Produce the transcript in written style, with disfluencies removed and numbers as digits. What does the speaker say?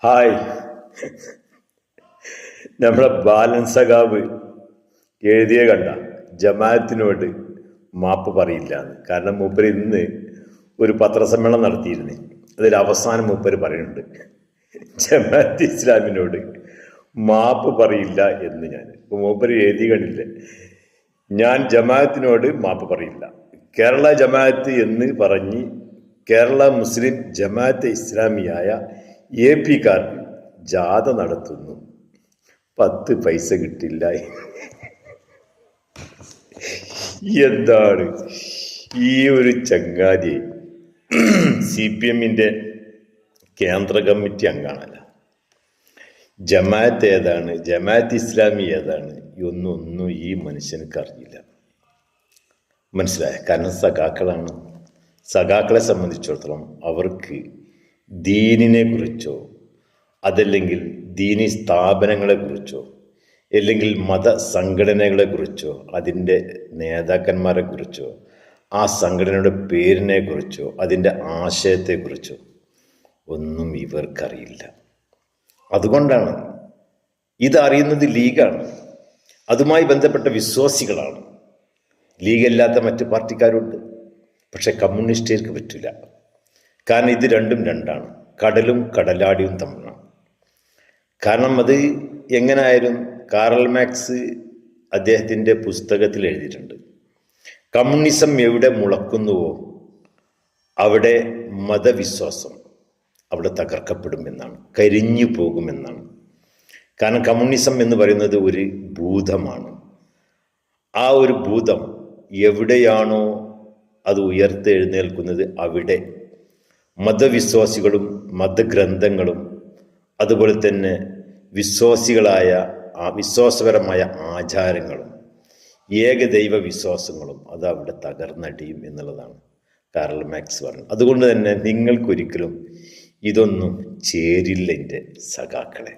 Hi. നമ്മളെ ബാലൻ സഖാവ് എഴുതിയ കണ്ട ജമാഅത്തിനോട് മാപ്പ് പറയില്ല എന്ന്. കാരണം മൂപ്പര് ഇന്ന് ഒരു പത്രസമ്മേളനം നടത്തിയിരുന്നു. അതിൽ അവസാനം മൂപ്പര് പറയുന്നുണ്ട് ജമാഅത്ത് ഇസ്ലാമിനോട് മാപ്പ് പറയില്ല എന്ന്. ഞാൻ ഇപ്പൊ മൂപ്പര് എഴുതി കണ്ടില്ലേ, ഞാൻ ജമാഅത്തിനോട് മാപ്പ് പറയില്ല. കേരള ജമാഅത്ത് എന്ന് പറഞ്ഞ് കേരള മുസ്ലിം ജമാഅത്ത് ഇസ്ലാമിയായ APക്കാർക്ക് ജാഥ നടത്തുന്നു, 10 പൈസ കിട്ടില്ല. എന്താണ് ഈ ഒരു ചങ്ങാതി? CPMന്റെ കേന്ദ്ര കമ്മിറ്റി അംഗമാണല്ല. ജമാഅത്ത് ഏതാണ്, ജമാഅത്ത് ഇസ്ലാമി ഏതാണ് ഒന്നും ഈ മനുഷ്യനക്ക് അറിയില്ല. മനസ്സിലായ? കാരണം സഖാക്കളാണ്. സഖാക്കളെ സംബന്ധിച്ചിടത്തോളം അവർക്ക് ദീനിനെ കുറിച്ചോ അതല്ലെങ്കിൽ ദീനി സ്ഥാപനങ്ങളെ കുറിച്ചോ അല്ലെങ്കിൽ മതസംഘടനകളെ കുറിച്ചോ അതിൻ്റെ നേതാക്കന്മാരെ കുറിച്ചോ ആ സംഘടനയുടെ പേരിനെ കുറിച്ചോ അതിൻ്റെ ആശയത്തെക്കുറിച്ചോ ഒന്നും ഇവർക്കറിയില്ല. അതുകൊണ്ടാണ് ഇതറിയുന്നത് ലീഗാണ്, അതുമായി ബന്ധപ്പെട്ട വിശ്വാസികളാണ്. ലീഗല്ലാത്ത മറ്റു പാർട്ടിക്കാരുണ്ട്, പക്ഷെ കമ്മ്യൂണിസ്റ്റുകാർക്ക് പറ്റില്ല. കാരണം ഇത് രണ്ടും രണ്ടാണ്, കടലും കടലാടിയും തമ്മിലാണ്. കാരണം അത് എങ്ങനായാലും കാറൽ മാക്സ് അദ്ദേഹത്തിൻ്റെ പുസ്തകത്തിൽ എഴുതിയിട്ടുണ്ട്, കമ്മ്യൂണിസം എവിടെ മുളക്കുന്നുവോ അവിടെ മതവിശ്വാസം അവിടെ തകർക്കപ്പെടുമെന്നാണ്, കരിഞ്ഞു പോകുമെന്നാണ്. കാരണം കമ്മ്യൂണിസം എന്ന് പറയുന്നത് ഒരു ഭൂതമാണ്. ആ ഒരു ഭൂതം എവിടെയാണോ അത് ഉയർത്തെഴുന്നേൽക്കുന്നത് അവിടെ മതവിശ്വാസികളും മതഗ്രന്ഥങ്ങളും അതുപോലെ തന്നെ വിശ്വാസികളായ വിശ്വാസപരമായ ആചാരങ്ങളും ഏകദൈവ വിശ്വാസങ്ങളും അത് അവിടെ തകർന്നടിയും എന്നുള്ളതാണ് കാറൽ മാക്സ് പറഞ്ഞത്. അതുകൊണ്ട് തന്നെ നിങ്ങൾക്കൊരിക്കലും ഇതൊന്നും ചേരില്ല എൻ്റെ സഖാക്കളെ.